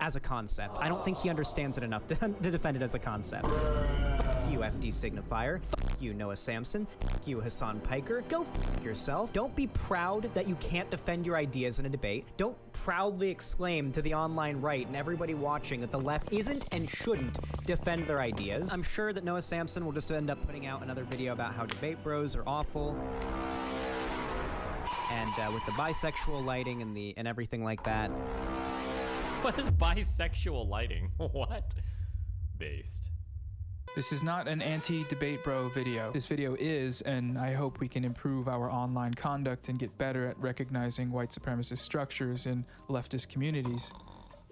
as a concept. I don't think he understands it enough to defend it as a concept. Fuck you, FD Signifier. Fuck you, Noah Samson. Fuck you, Hassan Piker. Go fuck yourself. Don't be proud that you can't defend your ideas in a debate. Don't proudly exclaim to the online right and everybody watching that the left isn't and shouldn't defend their ideas. I'm sure that Noah Samson will just end up putting out another video about how debate bros are awful. And with the bisexual lighting and everything like that. What is bisexual lighting? What? Based. This is not an anti-debate bro video. This video is, and I hope we can improve our online conduct and get better at recognizing white supremacist structures in leftist communities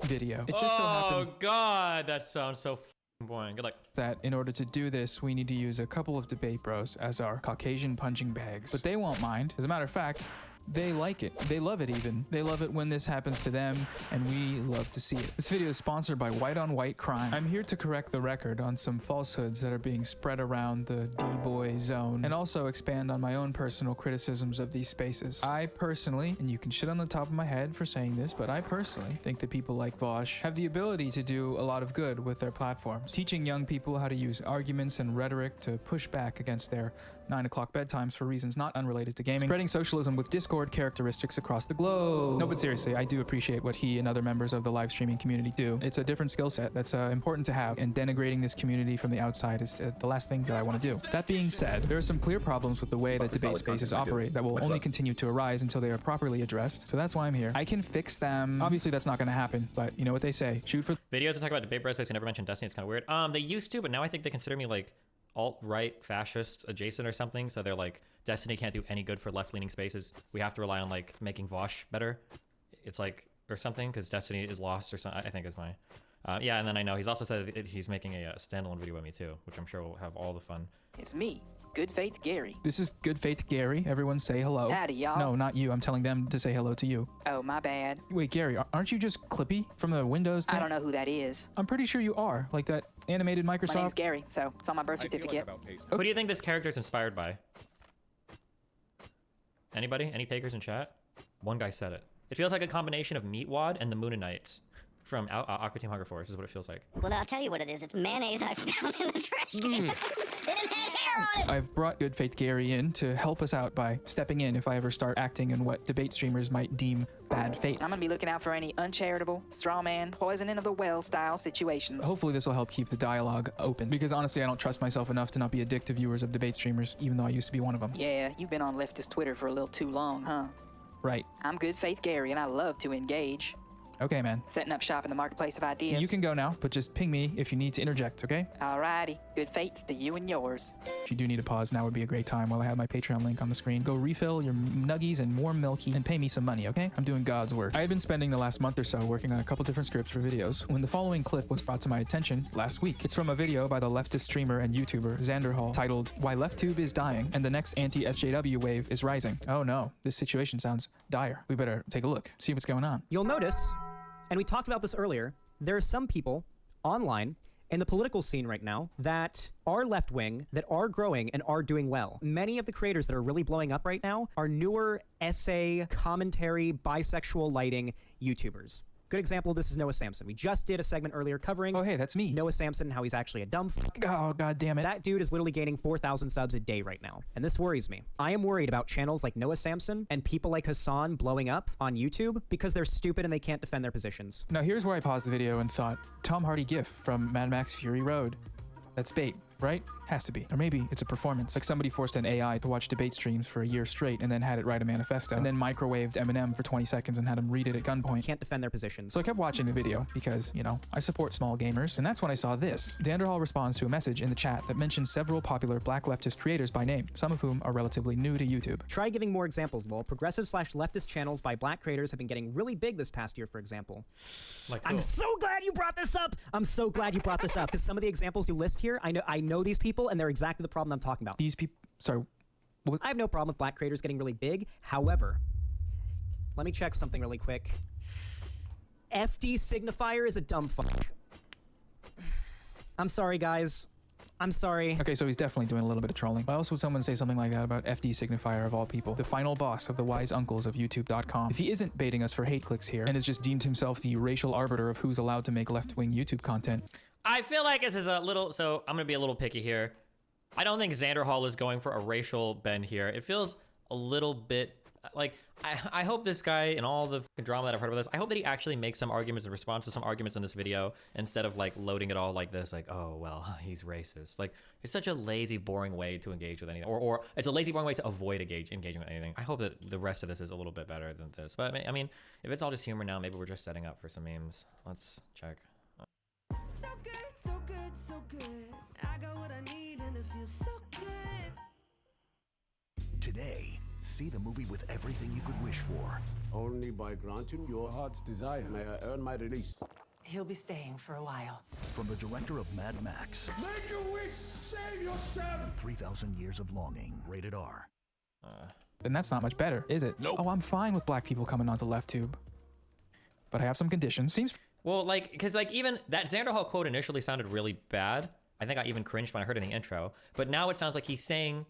video. It just so happens God, that sounds so boring. Good luck. That in order to do this, we need to use a couple of debate bros as our Caucasian punching bags. But they won't mind. As a matter of fact, they like it. They love it even. They love it when this happens to them, and we love to see it. This video is sponsored by White on White Crime. I'm here to correct the record on some falsehoods that are being spread around the D-boy zone, and also expand on my own personal criticisms of these spaces. I personally, and you can shit on the top of my head for saying this, but I personally think that people like Vosh have the ability to do a lot of good with their platforms. Teaching young people how to use arguments and rhetoric to push back against their 9 o'clock bedtimes for reasons not unrelated to gaming. Spreading socialism with Discord characteristics across the globe. No, but seriously, I do appreciate what he and other members of the live streaming community do. It's a different skill set that's important to have, and denigrating this community from the outside is the last thing that I want to do. That being said, there are some clear problems with the way that debate spaces operate that will only continue to arise until they are properly addressed. So that's why I'm here. I can fix them. Obviously, that's not going to happen, but you know what they say. Shoot for Videos that talk about debate bro space. I never mentioned Destiny. It's kind of weird. They used to, but now I think they consider me like alt-right fascist adjacent or something. So they're like, Destiny can't do any good for left-leaning spaces. We have to rely on like making Vosh better. It's like, or something, because Destiny is lost or something, I think is my... yeah, and then I know he's also said that he's making a standalone video with me too, which I'm sure will have all the fun. It's me, Good Faith Gary. This is Good Faith Gary. Everyone say hello. Howdy, y'all. No, not you. I'm telling them to say hello to you. Oh, my bad. Wait, Gary, aren't you just Clippy from the Windows thing? I don't know who that is. I'm pretty sure you are. Like that animated Microsoft... My name's Gary, so it's on my birth certificate. Who do you think this character is inspired by? Anybody? Any takers in chat? One guy said it. It feels like a combination of Meatwad and the Moonanites from Aqua Team Hunger Force is what it feels like. Well, I'll tell you what it is. It's mayonnaise I found in the trash can. It didn't have hair on it. I've brought Good Faith Gary in to help us out by stepping in if I ever start acting in what debate streamers might deem bad faith. I'm gonna be looking out for any uncharitable, straw man, poisoning of the well style situations. Hopefully this will help keep the dialogue open, because honestly I don't trust myself enough to not be a dick to viewers of debate streamers, even though I used to be one of them. Yeah, you've been on leftist Twitter for a little too long, huh? Right. I'm Good Faith Gary, and I love to engage. Okay, man. Setting up shop in the marketplace of ideas. You can go now, but just ping me if you need to interject, okay? Alrighty. Good faith to you and yours. If you do need a pause, now would be a great time while I have my Patreon link on the screen. Go refill your nuggies and warm milky and pay me some money, okay? I'm doing God's work. I had been spending the last month or so working on a couple different scripts for videos when the following clip was brought to my attention last week. It's from a video by the leftist streamer and YouTuber Xander Hall titled Why LeftTube is Dying and the Next Anti-SJW Wave is Rising. Oh no, this situation sounds dire. We better take a look, see what's going on. You'll notice, and we talked about this earlier, there are some people online in the political scene right now that are left-wing, that are growing and are doing well. Many of the creators that are really blowing up right now are newer essay, commentary, bisexual lighting YouTubers. Good example of this is Noah Samson. We just did a segment earlier covering Oh hey, that's me. Noah Samson and how he's actually a dumb f***. Oh god damn it. That dude is literally gaining 4,000 subs a day right now, and this worries me. I am worried about channels like Noah Samson and people like Hassan blowing up on YouTube because they're stupid and they can't defend their positions. Now here's where I paused the video and thought, Tom Hardy gif from Mad Max Fury Road. That's bait, right? Has to be. Or maybe it's a performance. Like somebody forced an AI to watch debate streams for a year straight and then had it write a manifesto and then microwaved Eminem for 20 seconds and had him read it at gunpoint. Can't defend their positions. So I kept watching the video because, you know, I support small gamers, and that's when I saw this. Xander Hall responds to a message in the chat that mentions several popular black leftist creators by name, some of whom are relatively new to YouTube. Try giving more examples, lol. Progressive/leftist channels by black creators have been getting really big this past year, for example. Like, I'm so glad you brought this up! I'm so glad you brought this up, because some of the examples you list here, I know these people, and they're exactly the problem I'm talking about. These people, sorry, I have no problem with black creators getting really big. However, let me check something really quick. FD Signifier is a dumb fuck. I'm sorry, guys. I'm sorry. Okay, so he's definitely doing a little bit of trolling. Why else would someone say something like that about FD Signifier of all people, the final boss of the wise uncles of YouTube.com? If he isn't baiting us for hate clicks here and has just deemed himself the racial arbiter of who's allowed to make left-wing YouTube content, I feel like this is a little, so I'm gonna be a little picky here. I don't think Xander Hall is going for a racial bend here. It feels a little bit like, I hope this guy and all the drama that I've heard about this, I hope that he actually makes some arguments in response to some arguments in this video instead of like loading it all like this, like, oh, well, he's racist. Like, it's such a lazy, boring way to engage with anything, or it's a lazy, boring way to avoid engaging with anything. I hope that the rest of this is a little bit better than this. But I mean, if it's all just humor now, maybe we're just setting up for some memes. Let's check. So good, so good, so good. I got what I need and it feels so good. Today, see the movie with everything you could wish for. Only by granting your heart's desire may I earn my release. He'll be staying for a while. From the director of Mad Max, Make a wish, save yourself. 3,000 Years of Longing, rated R. then that's not much better, is it? Nope. Oh, I'm fine with black people coming onto LeftTube, but I have some conditions. Seems Well, like, because like even that Xander Hall quote initially sounded really bad. I think I even cringed when I heard it in the intro. But now it sounds like he's saying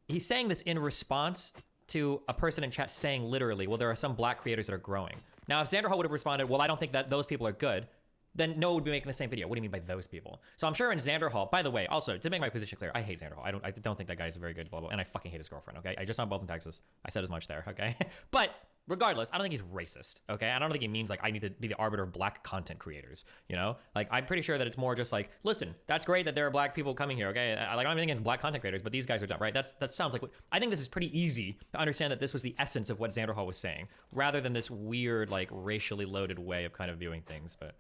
this in response to a person in chat saying literally, well, there are some black creators that are growing. Now, if Xander Hall would have responded, well, I don't think that those people are good, then Noah would be making the same video. What do you mean by those people? So I'm sure in Xander Hall, by the way, also to make my position clear, I hate Xander Hall. I don't think that guy is a very good blah, blah, and I fucking hate his girlfriend, okay? I just saw them both in Texas. I said as much there, okay? But regardless, I don't think he's racist, okay? I don't think he means like I need to be the arbiter of black content creators, you know? Like, I'm pretty sure that it's more just like, listen, that's great that there are black people coming here, okay? I don't even think it's black content creators, but these guys are dumb, right? That sounds like what, I think this is pretty easy to understand that this was the essence of what Xander Hall was saying, rather than this weird, like, racially loaded way of kind of viewing things, but...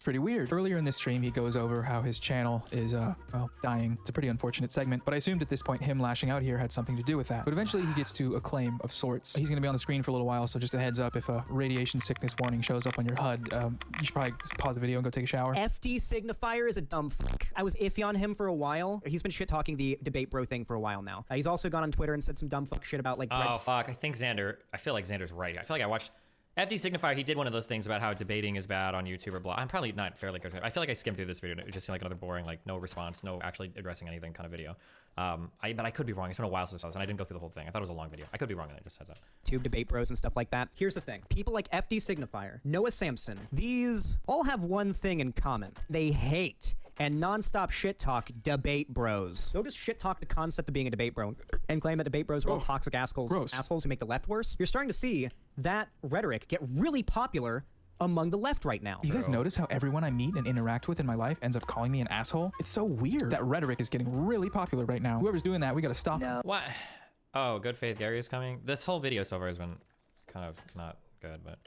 pretty weird. Earlier in this stream, he goes over how his channel is, well, dying. It's a pretty unfortunate segment, but I assumed at this point him lashing out here had something to do with that. But eventually he gets to a claim of sorts. He's gonna be on the screen for a little while, so just a heads up, if a radiation sickness warning shows up on your HUD, you should probably just pause the video and go take a shower. FD Signifier is a dumb fuck. I was iffy on him for a while. He's been shit-talking the debate bro thing for a while now. He's also gone on Twitter and said some dumb fuck shit about, like, Oh, fuck. I feel like Xander's right. I feel like I watched... FD Signifier, he did one of those things about how debating is bad on YouTube or blah. I'm probably not fairly good. I feel like I skimmed through this video. It just seemed like another boring, like, no response, no actually addressing anything kind of video. But I could be wrong. It's been a while since I saw this, and I didn't go through the whole thing. I thought it was a long video. I could be wrong on that, just heads up. Tube debate bros and stuff like that. Here's the thing. People like FD Signifier, Noah Samson, these all have one thing in common. They hate and nonstop shit talk debate bros. Don't just shit talk the concept of being a debate bro and claim that debate bros are all toxic assholes who make the left worse. You're starting to see that rhetoric get really popular among the left right now. You guys notice how everyone I meet and interact with in my life ends up calling me an asshole? It's so weird. That rhetoric is getting really popular right now. Whoever's doing that, we gotta stop. No. What? Oh, Good Faith Gary is coming? This whole video so far has been kind of not good, but...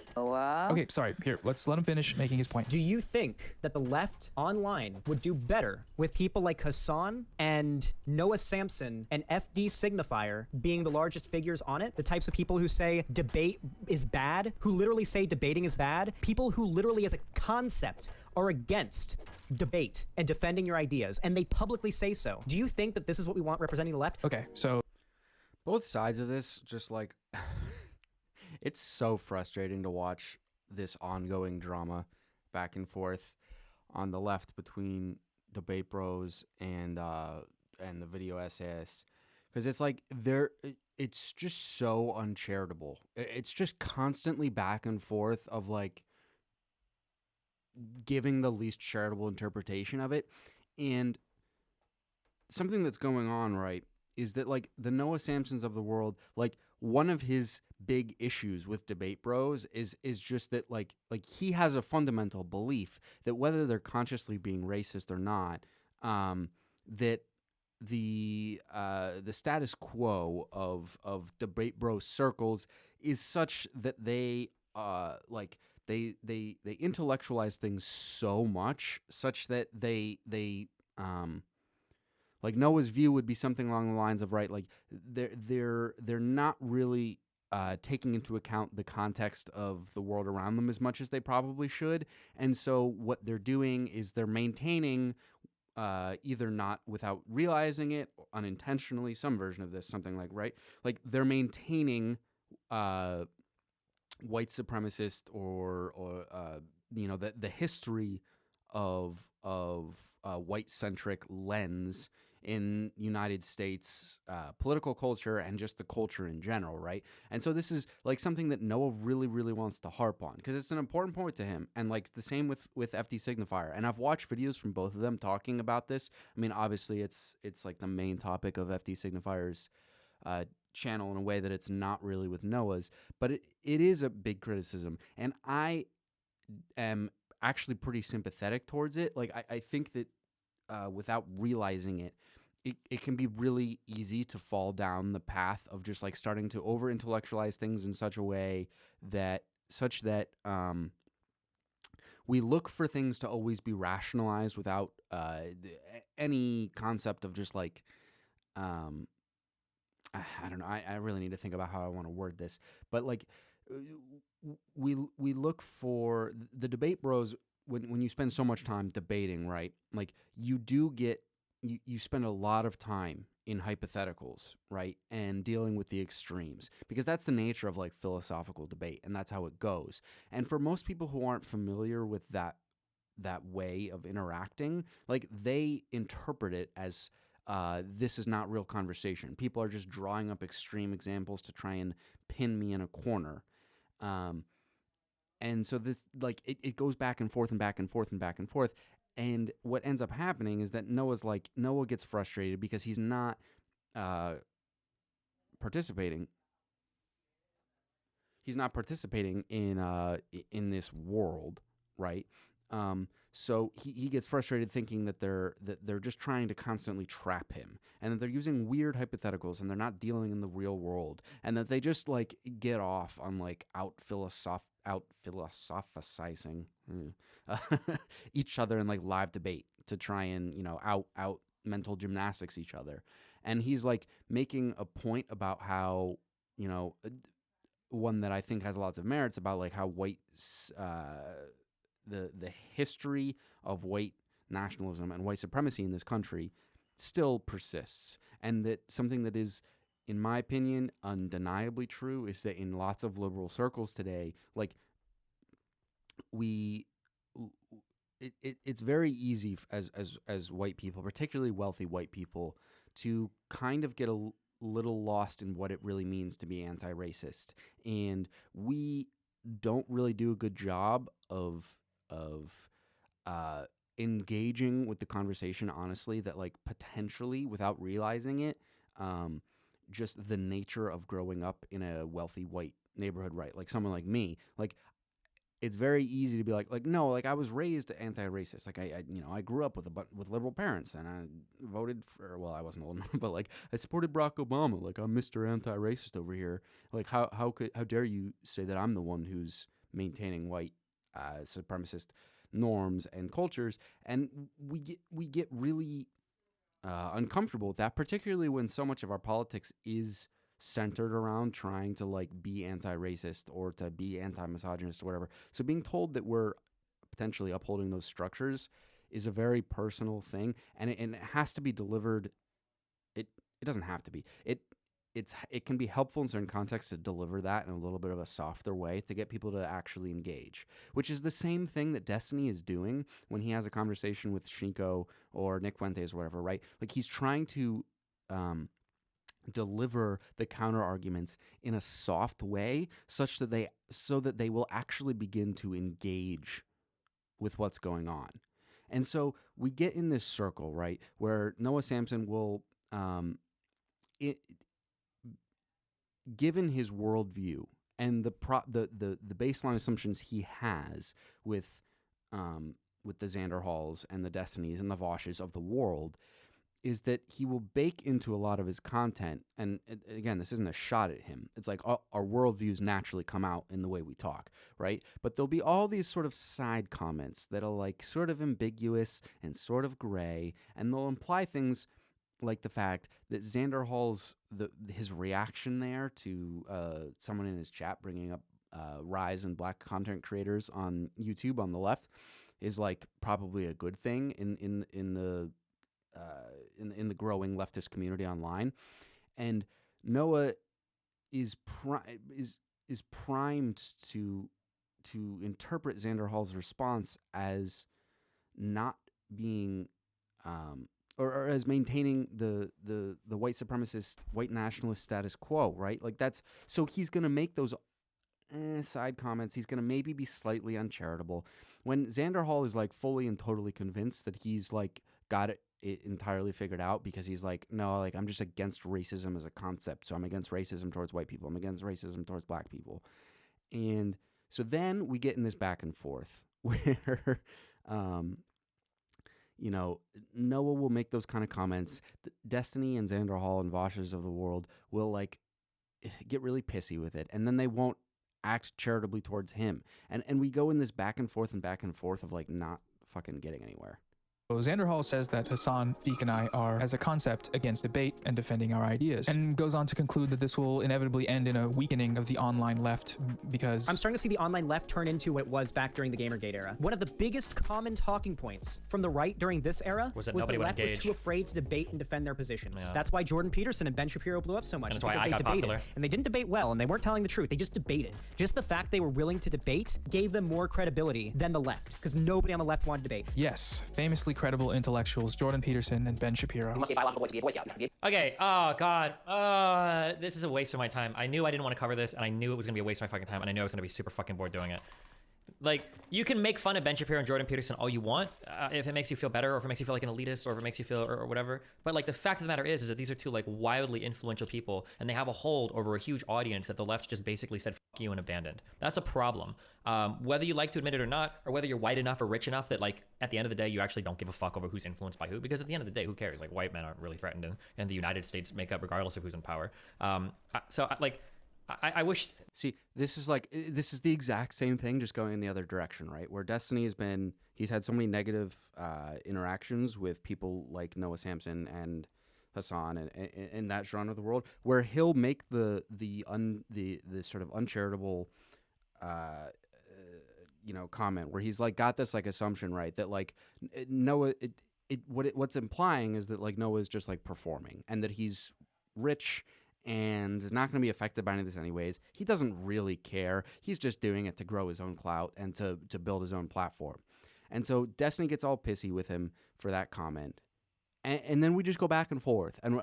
Okay, sorry. Here, let's let him finish making his point. Do you think that the left online would do better with people like Hassan and Noah Samson and FD Signifier being the largest figures on it? The types of people who say debate is bad, who literally say debating is bad, people who literally as a concept are against debate and defending your ideas, and they publicly say so. Do you think that this is what we want representing the left? Okay, so... both sides of this, just like... it's so frustrating to watch this ongoing drama back and forth on the left between debate bros and the video essayists, because it's like it's just so uncharitable. It's just constantly back and forth of like giving the least charitable interpretation of it. And something that's going on, right, is that like the Noah Samsons of the world, like one of his big issues with debate bros is just that like he has a fundamental belief that whether they're consciously being racist or not, that the status quo of debate bro circles is such that they they intellectualize things so much, such that they like Noah's view would be something along the lines of, right, like they're not really taking into account the context of the world around them as much as they probably should. And so what they're doing is they're maintaining, either not without realizing it, unintentionally, some version of this, something like, right? Like they're maintaining white supremacist or you know, the history of white centric lens in United States political culture and just the culture in general, right? And so this is like something that Noah really, really wants to harp on because it's an important point to him. And like the same with FD Signifier. And I've watched videos from both of them talking about this. I mean, obviously it's like the main topic of FD Signifier's channel in a way that it's not really with Noah's, but it is a big criticism. And I am actually pretty sympathetic towards it. Like I think that without realizing it, it can be really easy to fall down the path of just like starting to over intellectualize things in such a way that we look for things to always be rationalized without any concept of just like I don't know. I really need to think about how I want to word this, but like we look for the debate bros when you spend so much time debating, right? Like you do get you spend a lot of time in hypotheticals, right? And dealing with the extremes because that's the nature of like philosophical debate and that's how it goes. And for most people who aren't familiar with that way of interacting, like they interpret it as this is not real conversation. People are just drawing up extreme examples to try and pin me in a corner. And so this, like, it goes back and forth and back and forth and back and forth. And what ends up happening is that Noah gets frustrated because he's not participating. He's not participating in this world, right? So he gets frustrated thinking that they're just trying to constantly trap him, and that they're using weird hypotheticals, and they're not dealing in the real world, and that they just like get off on like out philosophizing each other in like live debate to try and out mental gymnastics each other. And he's like making a point about how one that I think has lots of merits about like how white the history of white nationalism and white supremacy in this country still persists, and that something that is, in my opinion, undeniably true is that in lots of liberal circles today, like it's very easy as white people, particularly wealthy white people, to kind of get a little lost in what it really means to be anti-racist, and we don't really do a good job of engaging with the conversation honestly, that like potentially without realizing it, just the nature of growing up in a wealthy white neighborhood, right? Like someone like me, like it's very easy to be like no, like I was raised anti-racist, like I grew up with liberal parents, and I voted for, well, I wasn't old enough, but like I supported Barack Obama, like I'm Mr. Anti-Racist over here. Like how dare you say that I'm the one who's maintaining white supremacist norms and cultures? And we get really uncomfortable with that, particularly when so much of our politics is centered around trying to like be anti-racist or to be anti-misogynist or whatever. So being told that we're potentially upholding those structures is a very personal thing, and it has to be delivered. It doesn't have to be. It can be helpful in certain contexts to deliver that in a little bit of a softer way to get people to actually engage, which is the same thing that Destiny is doing when he has a conversation with Shinko or Nick Fuentes or whatever, right? Like he's trying to deliver the counter arguments in a soft way so that they will actually begin to engage with what's going on. And so we get in this circle, right, where Noah Samsen will given his worldview and the baseline assumptions he has with the Xander Halls and the Destinies and the Voshes of the world, is that he will bake into a lot of his content. And again, this isn't a shot at him. It's like our worldviews naturally come out in the way we talk, right? But there'll be all these sort of side comments that'll like sort of ambiguous and sort of gray, and they'll imply things like the fact that Xander Hall's his reaction there to someone in his chat bringing up rise in black content creators on YouTube on the left is like probably a good thing in the growing leftist community online. And Noah is primed to interpret Xander Hall's response as not being or as maintaining the white supremacist, white nationalist status quo, right? Like that's so he's gonna make those side comments. He's gonna maybe be slightly uncharitable when Xander Hall is like fully and totally convinced that he's like got it entirely figured out, because he's like, no, like I'm just against racism as a concept. So I'm against racism towards white people. I'm against racism towards black people. And so then we get in this back and forth where you know, Noah will make those kind of comments. Destiny and Xander Hall and Vosh's of the world will like get really pissy with it, and then they won't act charitably towards him. And we go in this back and forth of like not fucking getting anywhere. Xander Hall says that Hassan, Feek, and I are, as a concept, against debate and defending our ideas, and goes on to conclude that this will inevitably end in a weakening of the online left because... I'm starting to see the online left turn into what it was back during the Gamergate era. One of the biggest common talking points from the right during this era was that the nobody would left was engage. too afraid to debate and defend their positions. Yeah. That's why Jordan Peterson and Ben Shapiro blew up so much. And that's why because I they got debated. popular. And they didn't debate well, and they weren't telling the truth. They just debated. Just the fact they were willing to debate gave them more credibility than the left, because nobody on the left wanted to debate. Yes, famously credible intellectuals Jordan Peterson and Ben Shapiro. Okay, oh god, this is a waste of my time. I knew I didn't want to cover this, and I knew it was gonna be a waste of my fucking time, and I knew I was gonna be super fucking bored doing it. Like, you can make fun of Ben Shapiro and Jordan Peterson all you want, if it makes you feel better, or if it makes you feel like an elitist, or if it makes you feel, or whatever. But like, the fact of the matter is that these are two like wildly influential people, and they have a hold over a huge audience that the left just basically said "fuck you" and abandoned. That's a problem. Whether you like to admit it or not, or whether you're white enough or rich enough that like at the end of the day you actually don't give a fuck over who's influenced by who, because at the end of the day, who cares? Like, white men aren't really threatened, and the United States make up regardless of who's in power. I wish. See, this is the exact same thing, just going in the other direction, right? Where Destiny he's had so many negative interactions with people like Noah Samsen and Hassan and that genre of the world, where he'll make the sort of uncharitable comment where he's like got this like assumption, right, that like Noah what's implying is that like Noah is just like performing, and that he's rich and is not going to be affected by any of this anyways. He doesn't really care. He's just doing it to grow his own clout and to build his own platform. And so Destiny gets all pissy with him for that comment. And then we just go back and forth, and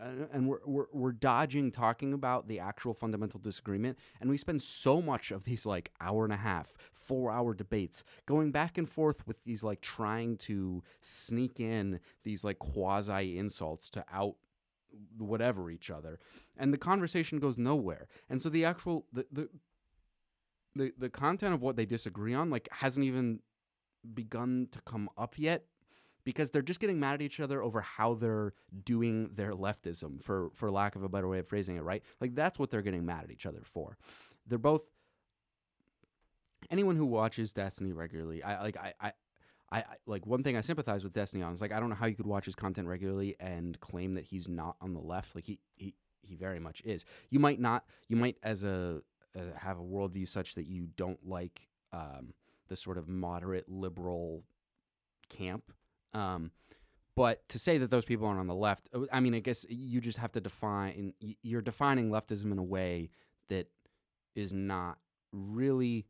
we're dodging talking about the actual fundamental disagreement, and we spend so much of these like hour and a half, 4-hour debates going back and forth with these like trying to sneak in these like quasi insults to out whatever each other, and the conversation goes nowhere. And so the actual the content of what they disagree on like hasn't even begun to come up yet, because they're just getting mad at each other over how they're doing their leftism, for lack of a better way of phrasing it, right? Like that's what they're getting mad at each other for. They're both, anyone who watches Destiny regularly, I like, one thing I sympathize with Destiny on is like, I don't know how you could watch his content regularly and claim that he's not on the left. Like he very much is. You might as a have a worldview such that you don't like the sort of moderate liberal camp. But to say that those people aren't on the left, I mean, I guess you just have to you're defining leftism in a way that is not really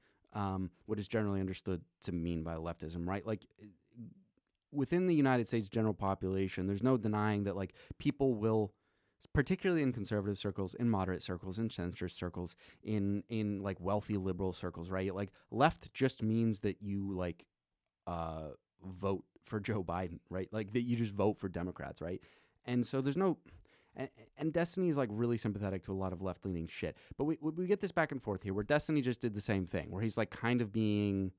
what is generally understood to mean by leftism, right? Like within the United States general population, there's no denying that like people will, particularly in conservative circles, in moderate circles, in centrist circles, in like wealthy liberal circles, right? Like left just means that you like vote for Joe Biden, right? Like that you just vote for Democrats, right? And so there's no, and Destiny is like really sympathetic to a lot of left-leaning shit. But we get this back and forth here where Destiny just did the same thing, where he's like kind of being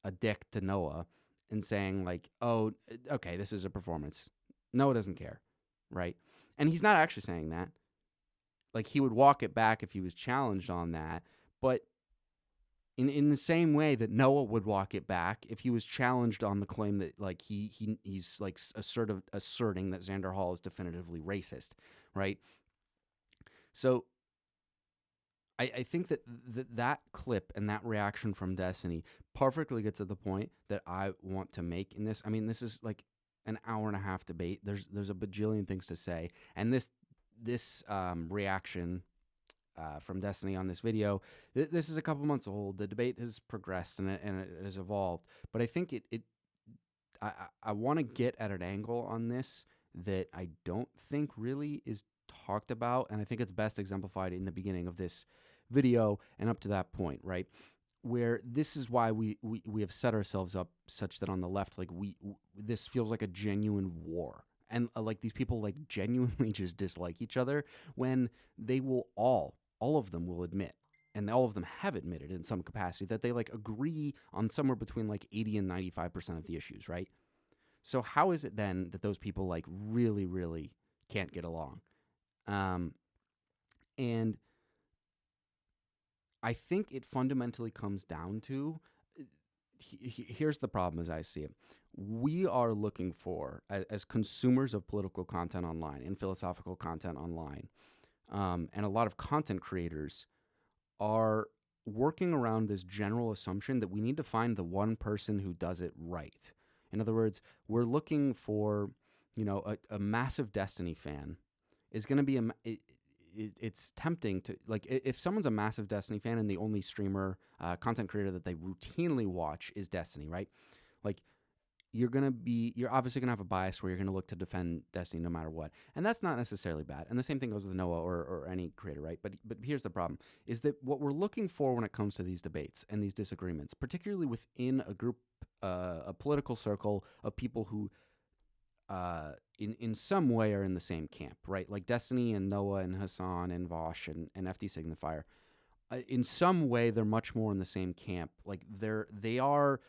a dick to Noah and saying like, oh, okay, this is a performance. Noah doesn't care, right? And he's not actually saying that. Like he would walk it back if he was challenged on that, but in the same way that Noah would walk it back if he was challenged on the claim that like he's like asserting that Xander Hall is definitively racist, right? So I think that clip and that reaction from Destiny perfectly gets to the point that I want to make in this. I mean, this is like an hour and a half debate. There's a bajillion things to say, and this reaction from Destiny on this video, this is a couple months old. The debate has progressed and it has evolved, but I think I want to get at an angle on this that I don't think really is talked about, and I think it's best exemplified in the beginning of this video and up to that point, right? Where this is why we have set ourselves up such that on the left, like this feels like a genuine war. And like these people like genuinely just dislike each other when they will all of them will admit, and all of them have admitted in some capacity, that they like agree on somewhere between like 80 and 95% of the issues, right? So how is it then that those people like really, really can't get along? And I think it fundamentally comes down to, here's the problem as I see it. We are looking for, as consumers of political content online and philosophical content online, and a lot of content creators are working around this general assumption that we need to find the one person who does it right. In other words, we're looking for, a massive Destiny fan is going to be it's tempting to, like, if someone's a massive Destiny fan and the only streamer, content creator that they routinely watch is Destiny, right? Like, you're obviously going to have a bias where you're going to look to defend Destiny no matter what. And that's not necessarily bad. And the same thing goes with Noah or any creator, right? But here's the problem, is that what we're looking for when it comes to these debates and these disagreements, particularly within a group, a political circle of people who in some way are in the same camp, right? Like Destiny and Noah and Hassan and Vosh and FD Signifier. In some way, they're much more in the same camp. Like they are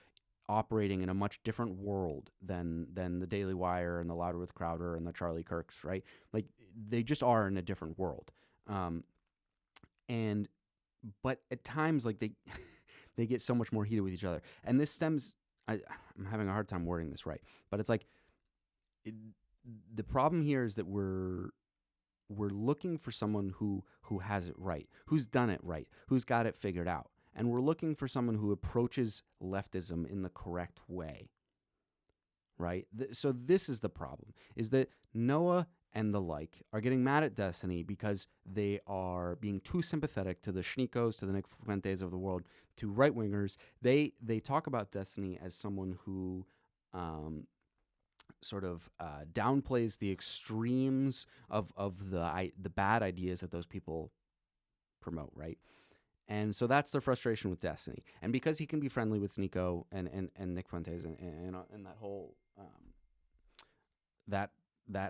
operating in a much different world than the Daily Wire and the Louder with Crowder and the Charlie Kirks, right? Like they just are in a different world. But at times, like they get so much more heated with each other. And this stems, I'm having a hard time wording this right, but it's like, the problem here is that we're looking for someone who has it right, who's done it right, who's got it figured out. And we're looking for someone who approaches leftism in the correct way, right? So this is the problem, is that Noah and the like are getting mad at Destiny because they are being too sympathetic to the Schneekos, to the Nick Fuentes of the world, to right-wingers. They talk about Destiny as someone who sort of downplays the extremes of the bad ideas that those people promote, right? And so that's their frustration with Destiny. And because he can be friendly with Sneeko and Nick Fuentes and that whole that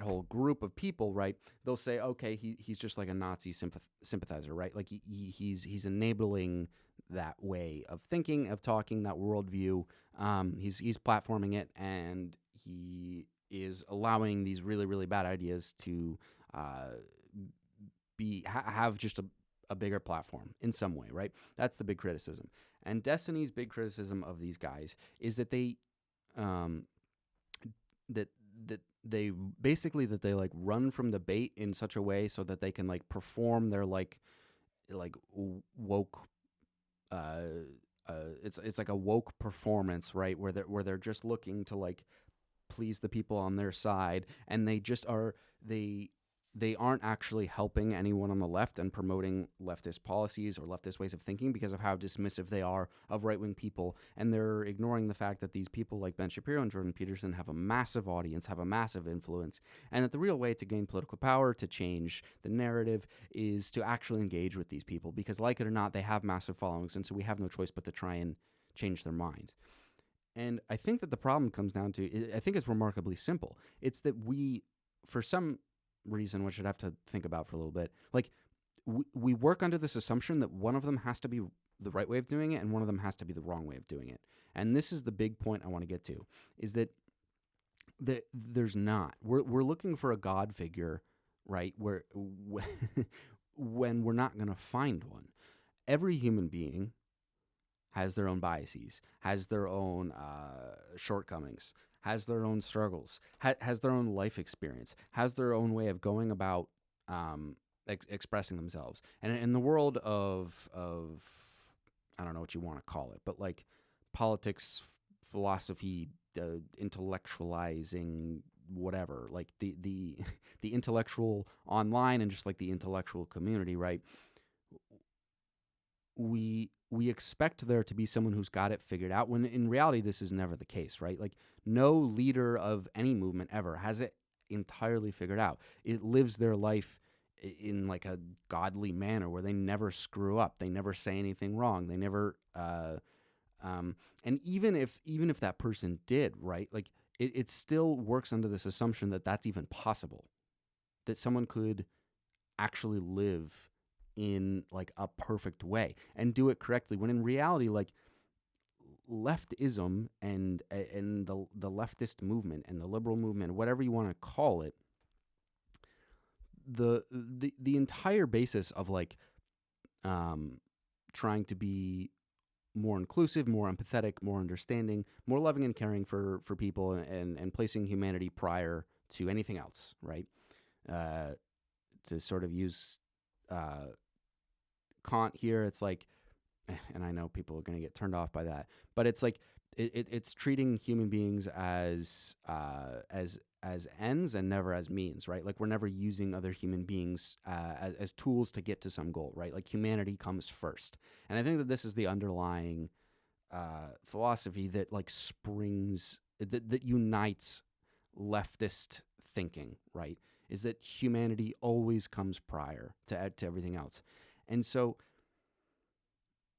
whole group of people, right? They'll say, okay, he's just like a Nazi sympathizer, right? Like he's enabling that way of thinking, of talking, that worldview. He's platforming it, and he is allowing these really, really bad ideas to have just a bigger platform in some way, right? That's the big criticism. And Destiny's big criticism of these guys is that they they like run from debate in such a way so that they can like perform their like woke it's like a woke performance, right? Where they're just looking to like please the people on their side, and they just are they aren't actually helping anyone on the left and promoting leftist policies or leftist ways of thinking because of how dismissive they are of right-wing people. And they're ignoring the fact that these people like Ben Shapiro and Jordan Peterson have a massive audience, have a massive influence, and that the real way to gain political power, to change the narrative, is to actually engage with these people because, like it or not, they have massive followings, and so we have no choice but to try and change their minds. And I think that the problem comes down to, I think it's remarkably simple. It's that we, for some reason, which I'd have to think about for a little bit, like we work under this assumption that one of them has to be the right way of doing it and one of them has to be the wrong way of doing it. And this is the big point I want to get to, is that there's not. We're looking for a God figure, right? Where when we're not going to find one. Every human being has their own biases, has their own shortcomings, has their own struggles, has their own life experience, has their own way of going about expressing themselves. And in the world of I don't know what you want to call it, but like politics, philosophy, intellectualizing, whatever, like the intellectual online and just like the intellectual community, right? we expect there to be someone who's got it figured out, when in reality this is never the case, right? Like, no leader of any movement ever has it entirely figured out. It lives their life in like a godly manner where they never screw up, they never say anything wrong, they never and even if that person did, right, like it still works under this assumption that that's even possible, that someone could actually live in like a perfect way and do it correctly, when in reality, like, leftism and the leftist movement and the liberal movement, whatever you want to call it, the entire basis of like trying to be more inclusive, more empathetic, more understanding, more loving and caring for people, and placing humanity prior to anything else, right? To sort of use Kant here, it's like, and I know people are going to get turned off by that, but it's like it's treating human beings as ends and never as means, right? Like, we're never using other human beings as tools to get to some goal, right? Like, humanity comes first. And I think that this is the underlying philosophy that like springs, that unites leftist thinking, right? Is that humanity always comes prior to everything else. And so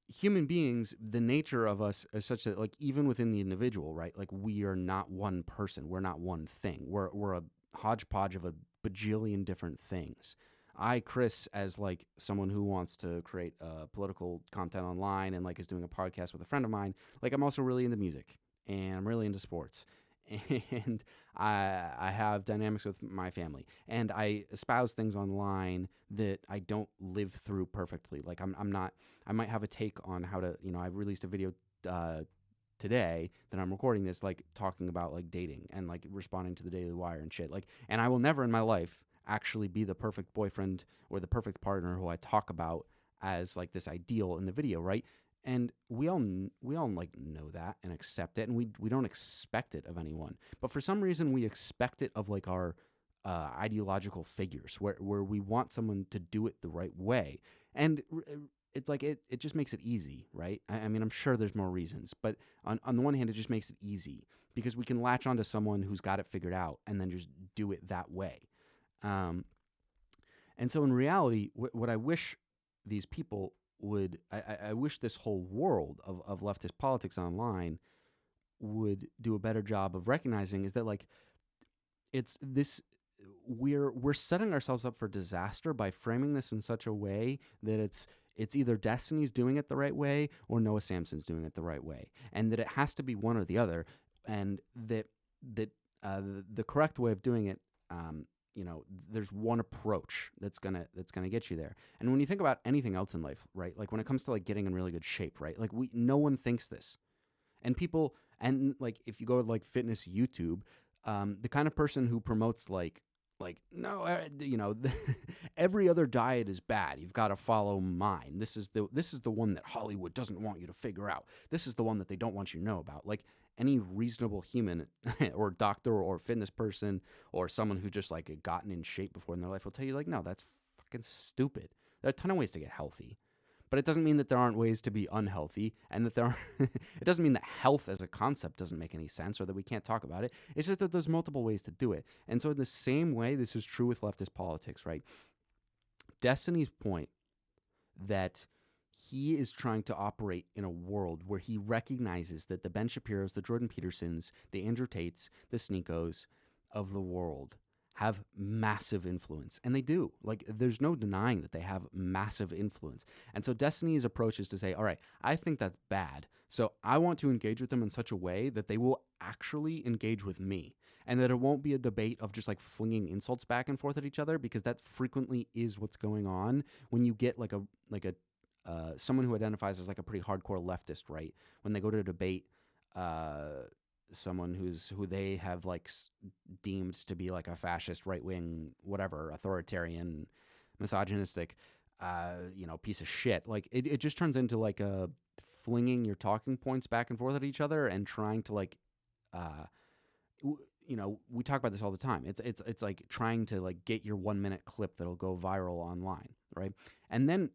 human beings, the nature of us is such that, like, even within the individual, right, like, we are not one person, we're not one thing, we're a hodgepodge of a bajillion different things. I, Chris, as like someone who wants to create political content online and like is doing a podcast with a friend of mine, like, I'm also really into music and I'm really into sports, and I have dynamics with my family, and I espouse things online that I don't live through perfectly. Like, I'm not, I might have a take on how to, you know, I released a video today that I'm recording this, like, talking about like dating and like responding to the Daily Wire and shit. Like, and I will never in my life actually be the perfect boyfriend or the perfect partner who I talk about as like this ideal in the video, right? And we all like know that and accept it, and we don't expect it of anyone. But for some reason, we expect it of like our ideological figures, where we want someone to do it the right way. And it's like it just makes it easy, right? I mean, I'm sure there's more reasons, but on the one hand, it just makes it easy because we can latch onto someone who's got it figured out and then just do it that way. And so in reality, what I wish these people would, I wish this whole world of leftist politics online would do a better job of recognizing is that, like, it's this, we're setting ourselves up for disaster by framing this in such a way that it's either Destiny's doing it the right way or Noah Samsen's doing it the right way, and that it has to be one or the other, and that the correct way of doing it, you know, there's one approach that's gonna get you there. And when you think about anything else in life, right, like when it comes to like getting in really good shape, right, like no one thinks this, and people, and like if you go to like fitness YouTube, the kind of person who promotes like no, you know, every other diet is bad, you've got to follow mine. This is the one that Hollywood doesn't want you to figure out. This is the one that they don't want you to know about. Like, any reasonable human or doctor or fitness person or someone who just like gotten in shape before in their life will tell you, like, no, that's fucking stupid. There are a ton of ways to get healthy, but it doesn't mean that there aren't ways to be unhealthy, and that there are it doesn't mean that health as a concept doesn't make any sense or that we can't talk about it. It's just that there's multiple ways to do it. And so in the same way, this is true with leftist politics, right? Destiny's point that he is trying to operate in a world where he recognizes that the Ben Shapiros, the Jordan Petersons, the Andrew Tates, the Sneakos of the world have massive influence. And they do. Like, there's no denying that they have massive influence. And so Destiny's approach is to say, all right, I think that's bad, so I want to engage with them in such a way that they will actually engage with me, and that it won't be a debate of just like flinging insults back and forth at each other, because that frequently is what's going on when you get like a someone who identifies as like a pretty hardcore leftist, right? When they go to debate someone who they have like deemed to be like a fascist, right wing, whatever, authoritarian, misogynistic, you know, piece of shit. Like it just turns into like a flinging your talking points back and forth at each other and trying to like, you know, we talk about this all the time. It's like trying to like get your 1 minute clip that'll go viral online, right? And then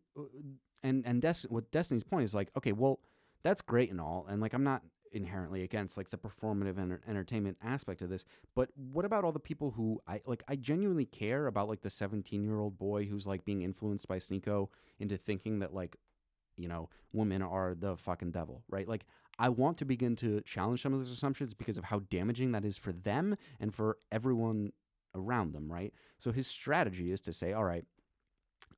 what Destiny's point is like, okay, well, that's great and all, and like I'm not inherently against like the performative entertainment aspect of this, but what about all the people who I genuinely care about, like the 17-year-old boy who's like being influenced by Sneeko into thinking that like, you know, women are the fucking devil, right? Like I want to begin to challenge some of those assumptions because of how damaging that is for them and for everyone around them, right? So his strategy is to say, all right,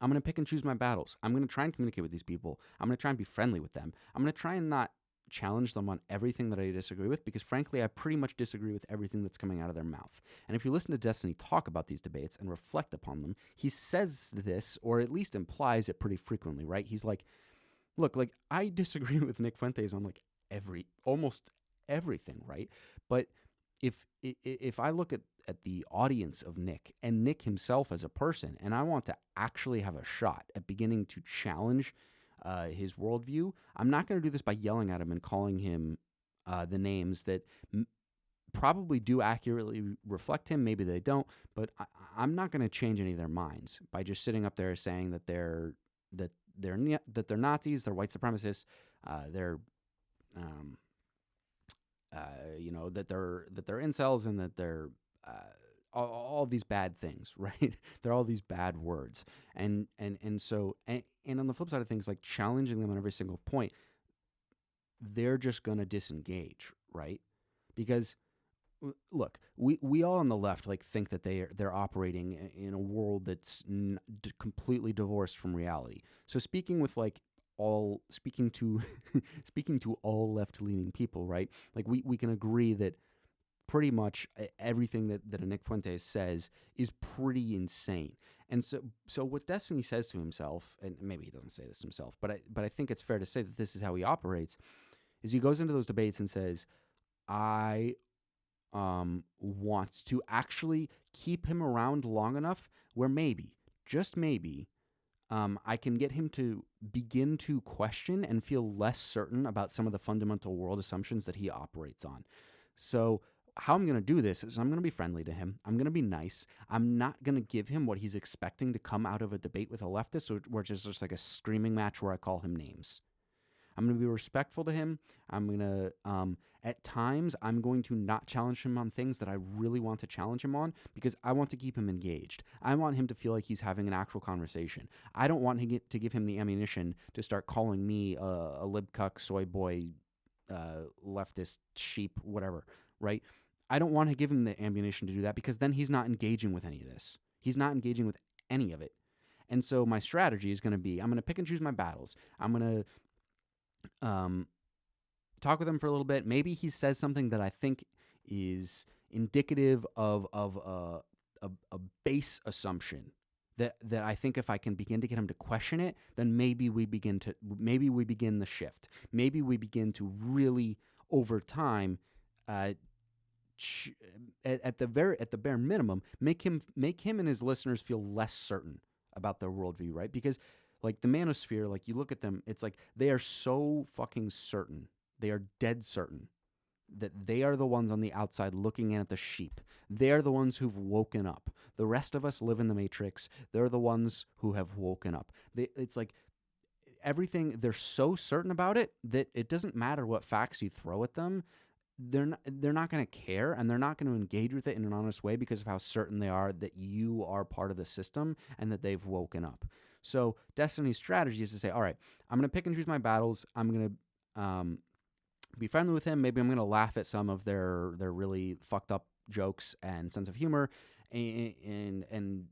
I'm going to pick and choose my battles. I'm going to try and communicate with these people. I'm going to try and be friendly with them. I'm going to try and not challenge them on everything that I disagree with, because frankly, I pretty much disagree with everything that's coming out of their mouth. And if you listen to Destiny talk about these debates and reflect upon them, he says this, or at least implies it pretty frequently, right? He's like, look, like I disagree with Nick Fuentes on like almost everything, right? But if I look at the audience of Nick and Nick himself as a person, and I want to actually have a shot at beginning to challenge his worldview, I'm not going to do this by yelling at him and calling him the names that probably do accurately reflect him. Maybe they don't, but I'm not going to change any of their minds by just sitting up there saying that they're Nazis, they're white supremacists, they're you know, that they're incels, and that they're all these bad things, right? They're all these bad words, and so on the flip side of things, like challenging them on every single point, they're just gonna disengage, right? Because look, we all on the left like think that they're operating in a world that's completely divorced from reality. So speaking to all left-leaning people, right? Like we can agree that pretty much everything that a Nick Fuentes says is pretty insane. And so what Destiny says to himself, and maybe he doesn't say this to himself, but I think it's fair to say that this is how he operates, is he goes into those debates and says, I wants to actually keep him around long enough where maybe, just maybe, I can get him to begin to question and feel less certain about some of the fundamental world assumptions that he operates on. So how I'm going to do this is I'm going to be friendly to him. I'm going to be nice. I'm not going to give him what he's expecting to come out of a debate with a leftist, which is just like a screaming match where I call him names. I'm going to be respectful to him. I'm going to, at times, I'm going to not challenge him on things that I really want to challenge him on, because I want to keep him engaged. I want him to feel like he's having an actual conversation. I don't want to give him the ammunition to start calling me a libcuck, soy boy, leftist, sheep, whatever, right? I don't want to give him the ammunition to do that, because then he's not engaging with any of this. He's not engaging with any of it. And so my strategy is going to be, I'm going to pick and choose my battles. I'm going to talk with him for a little bit. Maybe he says something that I think is indicative of a base assumption that I think if I can begin to get him to question it, then maybe we begin the shift. Maybe we begin to really, over time, at the bare minimum, make him and his listeners feel less certain about their worldview, right? Because like the Manosphere, like you look at them, it's like they are so fucking certain. They are dead certain that they are the ones on the outside looking in at the sheep. They are the ones who've woken up. The rest of us live in the Matrix. They're the ones who have woken up. It's like everything, they're so certain about it that it doesn't matter what facts you throw at them. They're not going to care, and they're not going to engage with it in an honest way because of how certain they are that you are part of the system and that they've woken up. So Destiny's strategy is to say, all right, I'm going to pick and choose my battles. I'm going to be friendly with him. Maybe I'm going to laugh at some of their really fucked up jokes and sense of humor and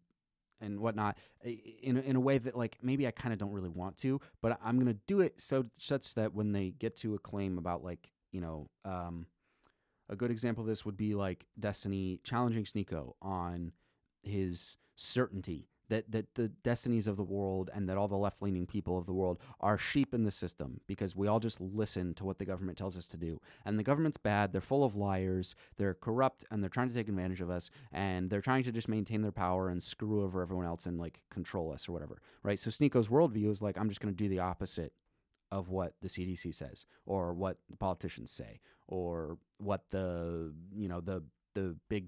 whatnot in a way that like maybe I kind of don't really want to, but I'm going to do it such that when they get to a claim about like, you know, a good example of this would be like Destiny challenging Sneeko on his certainty that the destinies of the world and that all the left-leaning people of the world are sheep in the system because we all just listen to what the government tells us to do. And the government's bad, they're full of liars, they're corrupt, and they're trying to take advantage of us, and they're trying to just maintain their power and screw over everyone else and like control us or whatever, right? So Sneeko's worldview is like, I'm just going to do the opposite of what the CDC says or what the politicians say or what the big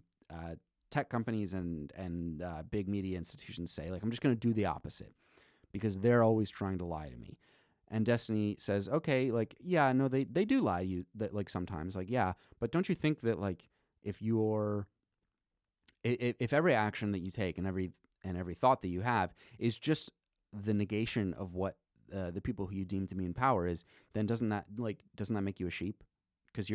tech companies and big media institutions say. Like, I'm just going to do the opposite. because they're always trying to lie to me. And Destiny says, okay, like, yeah, no, they do lie to you, that, like, sometimes, like, yeah, but don't you think that, like, if every action that you take and every thought that you have is just the negation of what the people who you deem to be in power is, then doesn't that make you a sheep? Because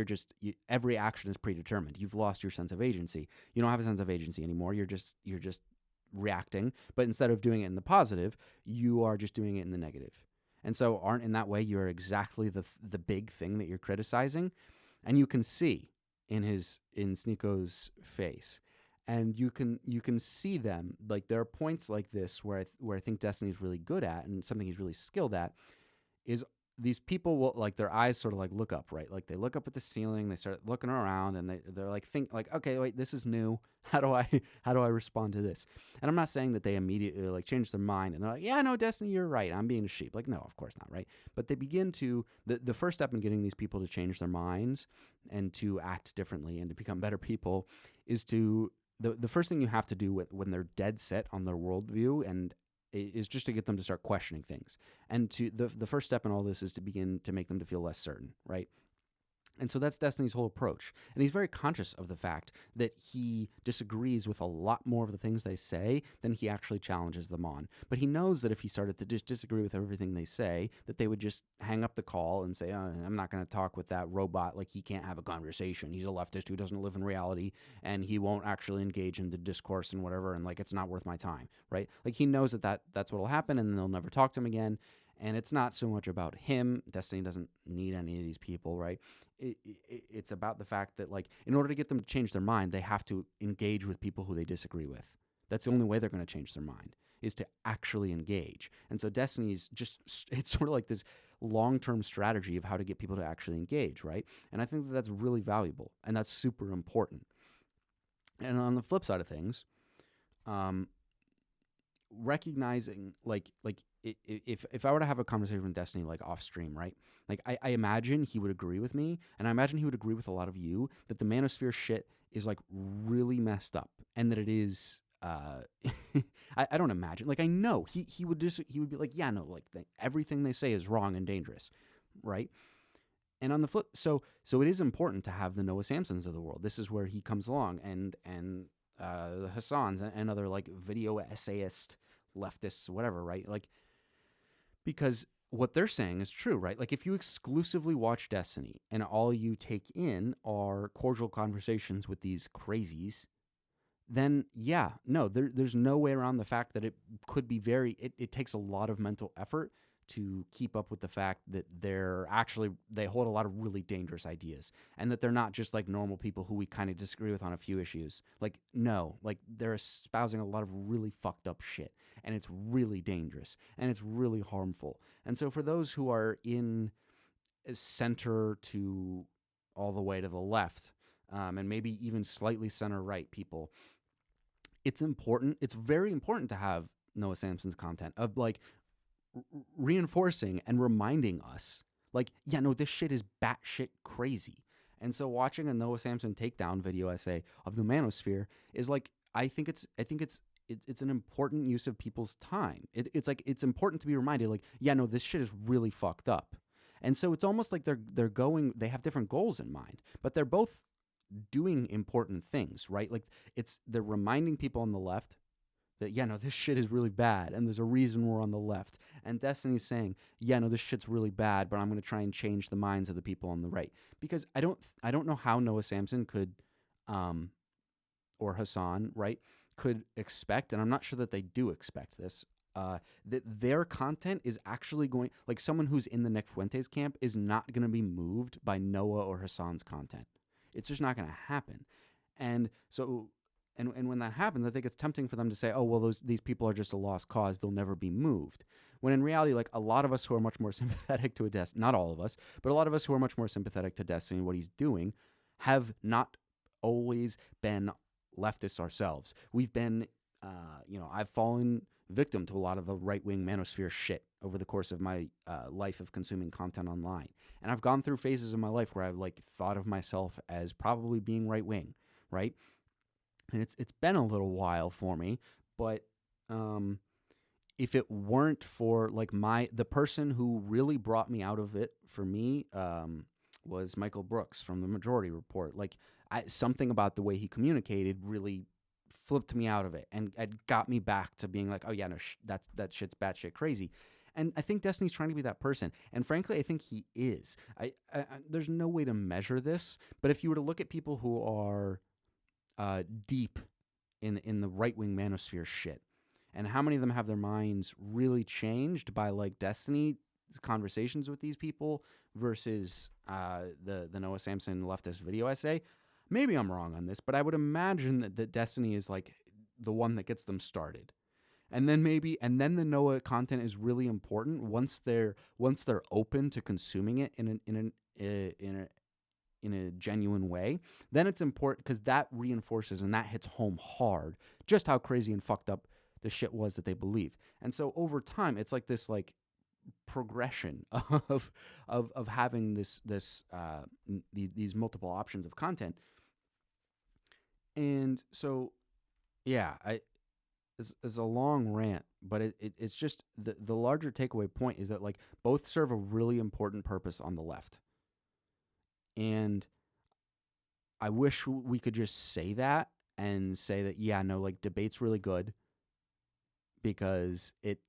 every action is predetermined. You've lost your sense of agency. You don't have a sense of agency anymore. You're just reacting, but instead of doing it in the positive, you are just doing it in the negative. And so in that way, you're exactly the big thing that you're criticizing. And you can see in Sneako's face. And you can see them, like, there are points like this where I think Destiny's really good at, and something he's really skilled at, is these people will, like, their eyes sort of like look up, right? Like, they look up at the ceiling, they start looking around, and they're like, think like, okay, wait, this is new. How do I respond to this? And I'm not saying that they immediately like change their mind and they're like, yeah, no, Destiny, you're right, I'm being a sheep. Like, no, of course not, right? But they begin to the first step in getting these people to change their minds and to act differently and to become better people is to the first thing you have to do when they're dead set on their worldview and is just to get them to start questioning things. And to the first step in all this is to begin to make them to feel less certain, right? And so that's Destiny's whole approach. And he's very conscious of the fact that he disagrees with a lot more of the things they say than he actually challenges them on. But he knows that if he started to just disagree with everything they say, that they would just hang up the call and say, oh, I'm not going to talk with that robot. Like, he can't have a conversation. He's a leftist who doesn't live in reality, and he won't actually engage in the discourse and whatever, and, like, it's not worth my time, right? Like, he knows that's what will happen, and they'll never talk to him again. And it's not so much about him. Destiny doesn't need any of these people, right? It's about the fact that, like, in order to get them to change their mind, they have to engage with people who they disagree with. That's the only way they're going to change their mind, is to actually engage. And so Destiny's it's sort of like this long-term strategy of how to get people to actually engage, right? And I think that that's really valuable, and that's super important. And on the flip side of things, recognizing, if I were to have a conversation with Destiny, like, off stream, right? Like, I imagine he would agree with me, and I imagine he would agree with a lot of you, that the Manosphere shit is, like, really messed up, and that it is, I don't imagine, like, I know he would be like, yeah, no, like, everything they say is wrong and dangerous, right? And on the flip, so it is important to have the Noah Samsons of the world. This is where he comes along, and the Hassans and other, like, video essayist leftists, whatever, right? Like, because what they're saying is true, right? Like, if you exclusively watch Destiny and all you take in are cordial conversations with these crazies, then yeah, no, there's no way around the fact that it could be it takes a lot of mental effort to keep up with the fact that they hold a lot of really dangerous ideas, and that they're not just like normal people who we kind of disagree with on a few issues. Like, no, like, they're espousing a lot of really fucked up shit, and it's really dangerous, and it's really harmful. And so for those who are in center to all the way to the left, and maybe even slightly center right people, it's very important to have Noah Samson's content of, like, reinforcing and reminding us, like, yeah, no, this shit is batshit crazy. And so watching a Noah Samson takedown video essay of the Manosphere is, like, I think it's an important use of people's time. It's important to be reminded, like, yeah, no, this shit is really fucked up. And so it's almost like they have different goals in mind, but they're both doing important things, right? Like, they're reminding people on the left that, yeah, no, this shit is really bad, and there's a reason we're on the left. And Destiny's saying, yeah, no, this shit's really bad, but I'm going to try and change the minds of the people on the right. Because I don't know how Noah Samson could, or Hassan, right, could expect, and I'm not sure that they do expect this, that their content is actually going, like, someone who's in the Nick Fuentes camp is not going to be moved by Noah or Hassan's content. It's just not going to happen. And so... And when that happens, I think it's tempting for them to say, oh, well, these people are just a lost cause. They'll never be moved. When in reality, like, a lot of us who are much more sympathetic to not all of us, but a lot of us who are much more sympathetic to Destiny and what he's doing have not always been leftists ourselves. We've been, I've fallen victim to a lot of the right-wing manosphere shit over the course of my life of consuming content online. And I've gone through phases of my life where I've, like, thought of myself as probably being right-wing, right? And it's been a little while for me, but if it weren't for like the person who really brought me out of it for me was Michael Brooks from the Majority Report. Like something about the way he communicated really flipped me out of it and got me back to being like, oh yeah, no, that shit's batshit crazy. And I think Destiny's trying to be that person. And frankly, I think he is. There's no way to measure this, but if you were to look at people who are deep in the right-wing manosphere shit, and how many of them have their minds really changed by like Destiny's conversations with these people versus the Noah Samsen leftist video essay, maybe I'm wrong on this, but I would imagine that Destiny is like the one that gets them started. And then the Noah content is really important once they're open to consuming it in a genuine way. Then it's important because that reinforces and that hits home hard just how crazy and fucked up the shit was that they believe. And so over time, it's like this like progression of having these multiple options of content. And so, yeah, it's a long rant, but it's just the larger takeaway point is that like both serve a really important purpose on the left. And I wish we could just say that and say that, yeah, no, like debate's really good because it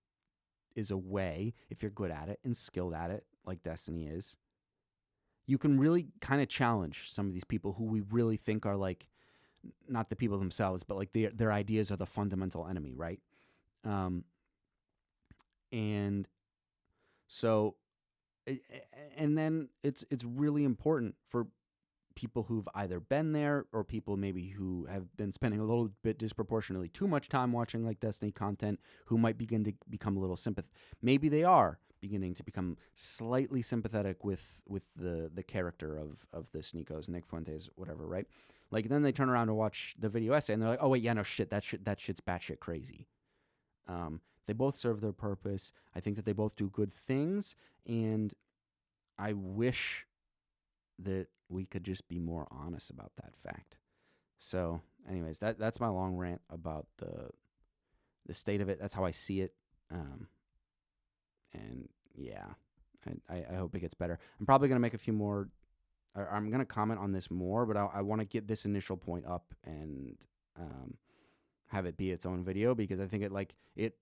is a way, if you're good at it and skilled at it, like Destiny is, you can really kind of challenge some of these people who we really think are like, not the people themselves, but like their ideas are the fundamental enemy, right? And so, and then it's really important for people who've either been there or people maybe who have been spending a little bit disproportionately too much time watching like Destiny content, who might begin to become a little maybe they are beginning to become slightly sympathetic with the character of this Nikos, Nick Fuentes, whatever, right? Like then they turn around to watch the video essay and they're like, oh wait, yeah, no shit, that shit's batshit crazy. They both serve their purpose. I think that they both do good things, and I wish that we could just be more honest about that fact. So, anyways, that's my long rant about the state of it. That's how I see it. And yeah, I hope it gets better. I'm probably gonna make a few more. I'm gonna comment on this more, but I want to get this initial point up and have it be its own video because I think it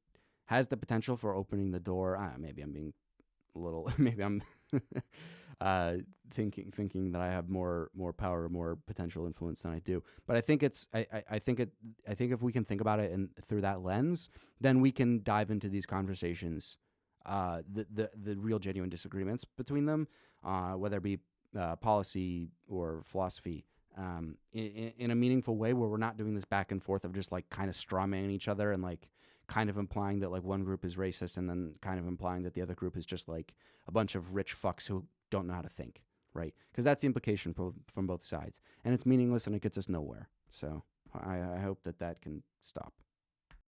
has the potential for opening the door. Maybe I'm being a little. Maybe I'm thinking that I have more power, more potential influence than I do. But I think I think if we can think about it and through that lens, then we can dive into these conversations, the real genuine disagreements between them, whether it be policy or philosophy, in a meaningful way where we're not doing this back and forth of just like kind of strawmanning each other and like kind of implying that like one group is racist and then kind of implying that the other group is just like a bunch of rich fucks who don't know how to think, right? Because that's the implication from both sides, and it's meaningless and it gets us nowhere. So I hope that can stop.